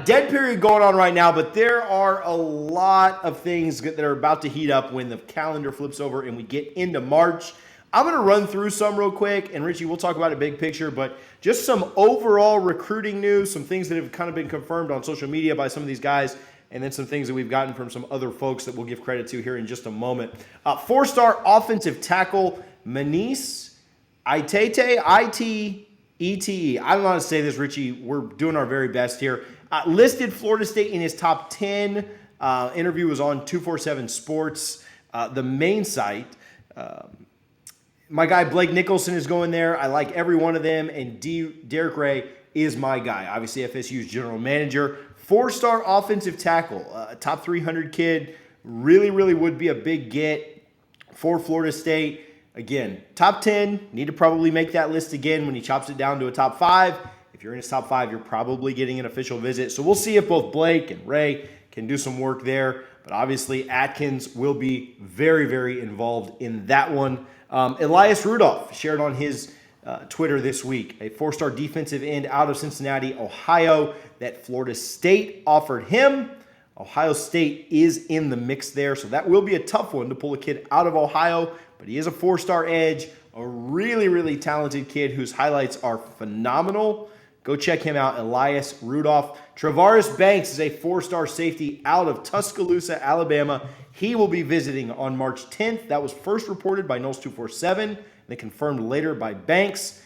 Dead period going on right now, but there are a lot of things that are about to heat up when the calendar flips over and we get into March. I'm going to run through some real quick, and Richie, we'll talk about a big picture, but just some overall recruiting news, some things that have kind of been confirmed on social media by some of these guys, and then some things that we've gotten from some other folks that we'll give credit to here in just a moment. Four-star offensive tackle Manis Itete, I-T-E-T-E. I don't know how to say this, Richie. We're doing our very best here. Listed Florida State in his top 10. Interview was on 247 Sports, the main site. My guy Blake Nicholson is going there. I like every one of them, and Derek Ray is my guy. Obviously, FSU's general manager. Four-star offensive tackle, top 300 kid. Really, really would be a big get for Florida State. Again, top 10. Need to probably make that list again when he chops it down to a top 5. If you're in his top 5, you're probably getting an official visit. So we'll see if both Blake and Ray can do some work there. But obviously, Atkins will be very, very involved in that one. Elias Rudolph shared on his Twitter this week, a four-star defensive end out of Cincinnati, Ohio, that Florida State offered him. Ohio State is in the mix there, so that will be a tough one to pull a kid out of Ohio, but he is a four-star edge, a really, really talented kid whose highlights are phenomenal. Go check him out, Elias Rudolph. Travaris Banks is a four-star safety out of Tuscaloosa, Alabama. He will be visiting on March 10th. That was first reported by Noles 247, then confirmed later by Banks.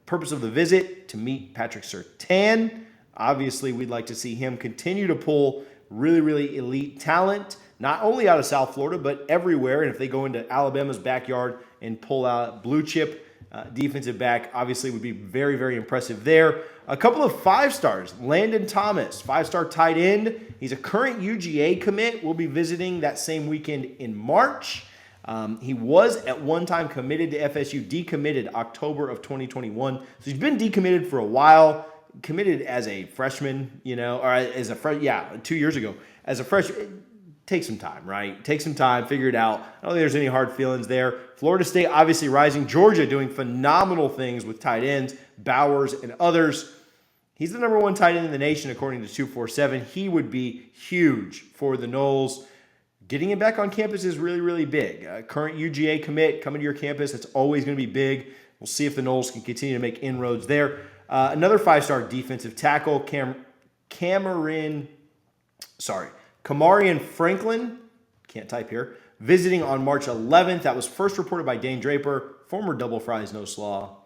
Purpose of the visit, to meet Patrick Surtain. Obviously, we'd like to see him continue to pull really, really elite talent, not only out of South Florida, but everywhere. And if they go into Alabama's backyard and pull out blue chip defensive back, obviously would be very, very impressive there. A couple of 5-stars. Landon Thomas, 5-star tight end. He's a current UGA commit. We'll be visiting that same weekend in March. He was at one time committed to FSU, decommitted October of 2021. So he's been decommitted for a while. Committed as a freshman, or as a 2 years ago. As a freshman, take some time, right? Take some time, figure it out. I don't think there's any hard feelings there. Florida State obviously rising. Georgia doing phenomenal things with tight ends, Bowers and others. He's the number 1 tight end in the nation according to 247. He would be huge for the Noles. Getting him back on campus is really, really big. Current UGA commit coming to your campus, that's always going to be big. We'll see if the Noles can continue to make inroads there. Another 5-star defensive tackle, Kamarion Franklin, can't type here, visiting on March 11th. That was first reported by Dane Draper, former Double Fries No Slaw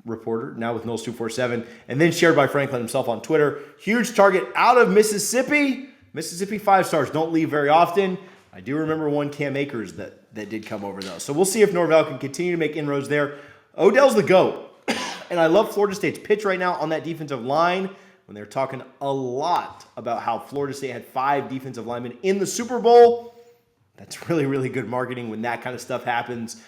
reporter, now with Noles 247, and then shared by Franklin himself on Twitter. Huge target out of Mississippi. Mississippi 5-stars don't leave very often. I do remember one Cam Akers that did come over, though. So we'll see if Norvell can continue to make inroads there. Odell's the GOAT. And I love Florida State's pitch right now on that defensive line when they're talking a lot about how Florida State had 5 defensive linemen in the Super Bowl. That's really, really good marketing when that kind of stuff happens.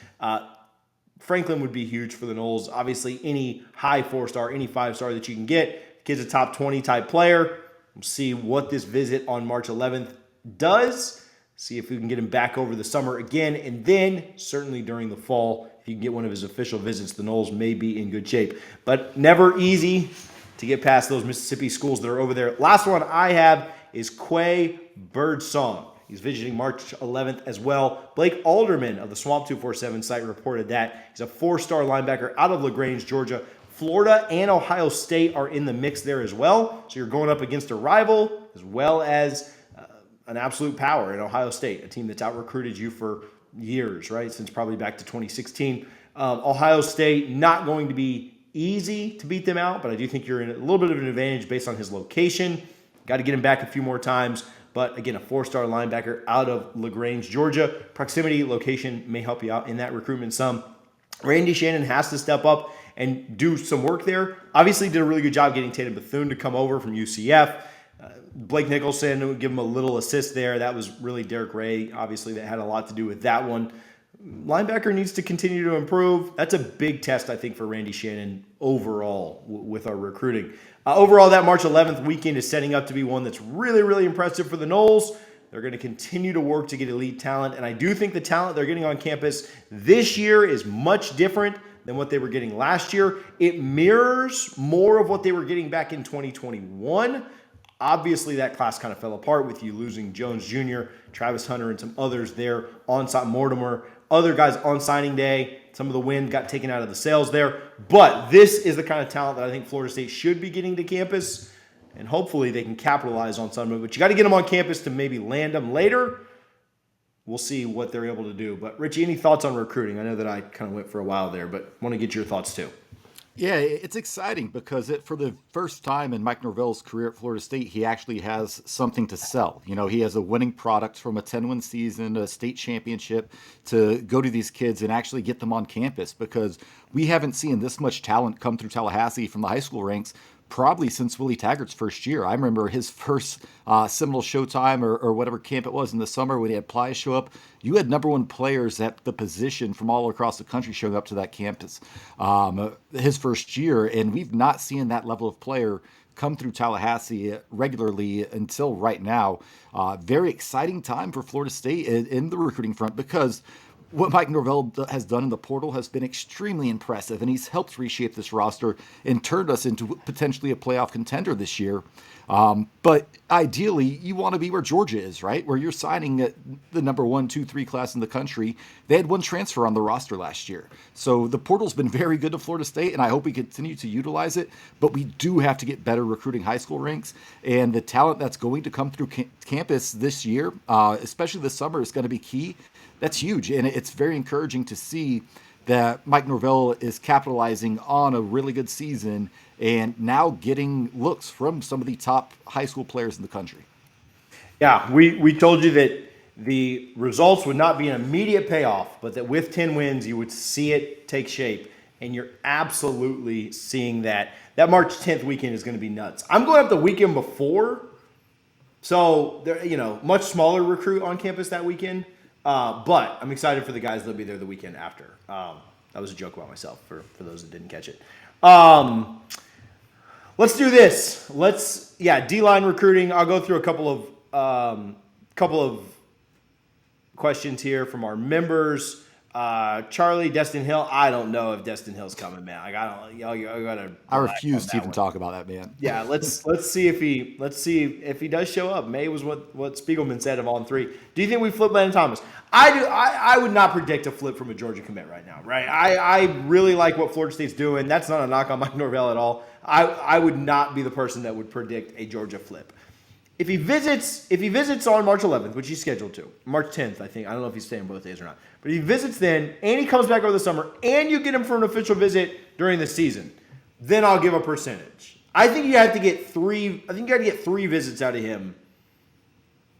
Franklin would be huge for the Noles. Obviously, any high 4-star, any 5-star that you can get. Kid's a top 20 type player. We'll see what this visit on March 11th does. See if we can get him back over the summer again. And then, certainly during the fall, if you can get one of his official visits, the Noles may be in good shape. But never easy to get past those Mississippi schools that are over there. Last one I have is Quay Birdsong. He's visiting March 11th as well. Blake Alderman of the Swamp 247 site reported that. He's a 4-star linebacker out of LaGrange, Georgia. Florida and Ohio State are in the mix there as well. So you're going up against a rival as well as an absolute power in Ohio State, a team that's out-recruited you for years, right? Since probably back to 2016. Ohio State, not going to be easy to beat them out, but I do think you're in a little bit of an advantage based on his location. Got to get him back a few more times. But again, a 4-star linebacker out of LaGrange, Georgia. Proximity, location may help you out in that recruitment some. Randy Shannon has to step up and do some work there. Obviously did a really good job getting Tatum Bethune to come over from UCF. Blake Nicholson would give him a little assist there. That was really Derek Ray, obviously, that had a lot to do with that one. Linebacker needs to continue to improve. That's a big test, I think, for Randy Shannon overall with our recruiting. Overall, that March 11th weekend is setting up to be one that's really, really impressive for the Noles. They're going to continue to work to get elite talent, and I do think the talent they're getting on campus this year is much different than what they were getting last year. It mirrors more of what they were getting back in 2021. Obviously, that class kind of fell apart with you losing Jones Jr., Travis Hunter, and some others there on Mortimer. Other guys on signing day, some of the wind got taken out of the sails there. But this is the kind of talent that I think Florida State should be getting to campus, and hopefully they can capitalize on some of it. But you got to get them on campus to maybe land them later. We'll see what they're able to do. But, Richie, any thoughts on recruiting? I know that I kind of went for a while there, but want to get your thoughts too. Yeah, it's exciting because for the first time in Mike Norvell's career at Florida State, he actually has something to sell. You know, he has a winning product from a 10-win season, a state championship, to go to these kids and actually get them on campus, because we haven't seen this much talent come through Tallahassee from the high school ranks probably since Willie Taggart's first year. I remember his first Seminole Showtime or whatever camp it was in the summer when he had Playa show up. You had number one players at the position from all across the country showing up to that campus his first year, and we've not seen that level of player come through Tallahassee regularly until right now. Very exciting time for Florida State in the recruiting front, because what Mike Norvell has done in the portal has been extremely impressive, and he's helped reshape this roster and turned us into potentially a playoff contender this year. But ideally, you want to be where Georgia is, right? Where you're signing the number 1, 2, 3 class in the country. They had one transfer on the roster last year. So the portal's been very good to Florida State, and I hope we continue to utilize it. But we do have to get better recruiting high school ranks. And the talent that's going to come through campus this year, especially this summer, is going to be key. That's huge. And it's very encouraging to see that Mike Norvell is capitalizing on a really good season and now getting looks from some of the top high school players in the country. Yeah, we told you that the results would not be an immediate payoff, but that with 10 wins, you would see it take shape. And you're absolutely seeing that. That March 10th weekend is going to be nuts. I'm going up the weekend before. So, much smaller recruit on campus that weekend. But I'm excited for the guys that'll be there the weekend after. That was a joke about myself for those that didn't catch it. Let's do this. D-line recruiting. I'll go through a couple of questions here from our members. Charlie, Destin Hill. I don't know if Destin Hill's coming, man. I refuse to even talk about that, man. Yeah, let's see if he does show up. May was what Spiegelman said of on 3. Do you think we flip Landon Thomas? I do. I would not predict a flip from a Georgia commit right now, right? I really like what Florida State's doing. That's not a knock on Mike Norvell at all. I would not be the person that would predict a Georgia flip. If he visits on March 11th, which he's scheduled to, March 10th, I think. I don't know if he's staying both days or not. But if he visits then, and he comes back over the summer, and you get him for an official visit during the season, then I'll give a percentage. I think you have to get 3. I think you got to get 3 visits out of him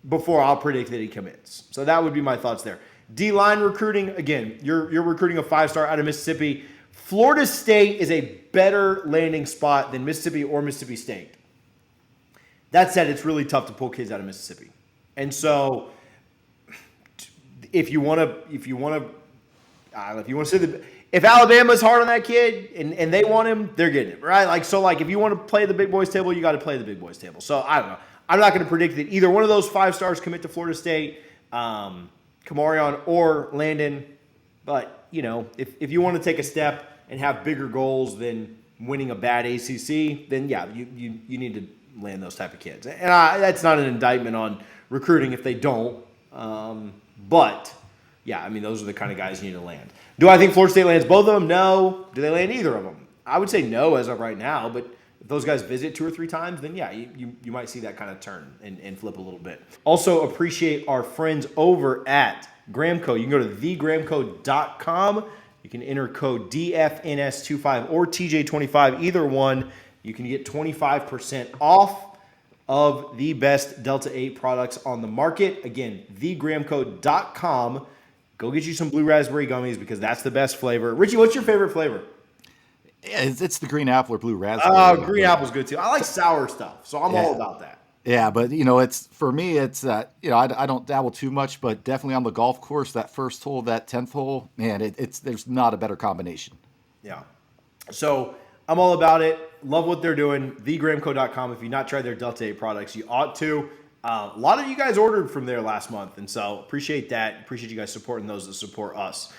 before I'll predict that he commits. So that would be my thoughts there. D-line recruiting, again, you're recruiting a 5-star out of Mississippi. Florida State is a better landing spot than Mississippi or Mississippi State. That said, it's really tough to pull kids out of Mississippi. And so if Alabama's hard on that kid and they want him, they're getting him, right? If you want to play the big boys table, you got to play the big boys table. So I don't know. I'm not going to predict that either one of those 5 stars commit to Florida State, Kamarion or Landon. But, if you want to take a step and have bigger goals than winning a bad ACC, then yeah, you need to land those type of kids. And that's not an indictment on recruiting if they don't. But, yeah, those are the kind of guys you need to land. Do I think Florida State lands both of them? No. Do they land either of them? I would say no as of right now, but if those guys visit 2 or 3 times, then, yeah, you might see that kind of turn and flip a little bit. Also appreciate our friends over at Gramco. You can go to thegramco.com. You can enter code DFNS25 or TJ25, either one. You can get 25% off of the best Delta 8 products on the market. Again, thegramco.com. Go get you some blue raspberry gummies because that's the best flavor. Richie, what's your favorite flavor? Yeah, it's the green apple or blue raspberry. Oh, green apple's good too. I like sour stuff, so I'm all about that. Yeah, but it's for me. It's I don't dabble too much, but definitely on the golf course, that first hole, that 10th hole, man, there's not a better combination. Yeah, so I'm all about it. Love what they're doing. Thegramco.com. If you've not tried their Delta 8 products, you ought to. A lot of you guys ordered from there last month, and so appreciate that. Appreciate you guys supporting those that support us.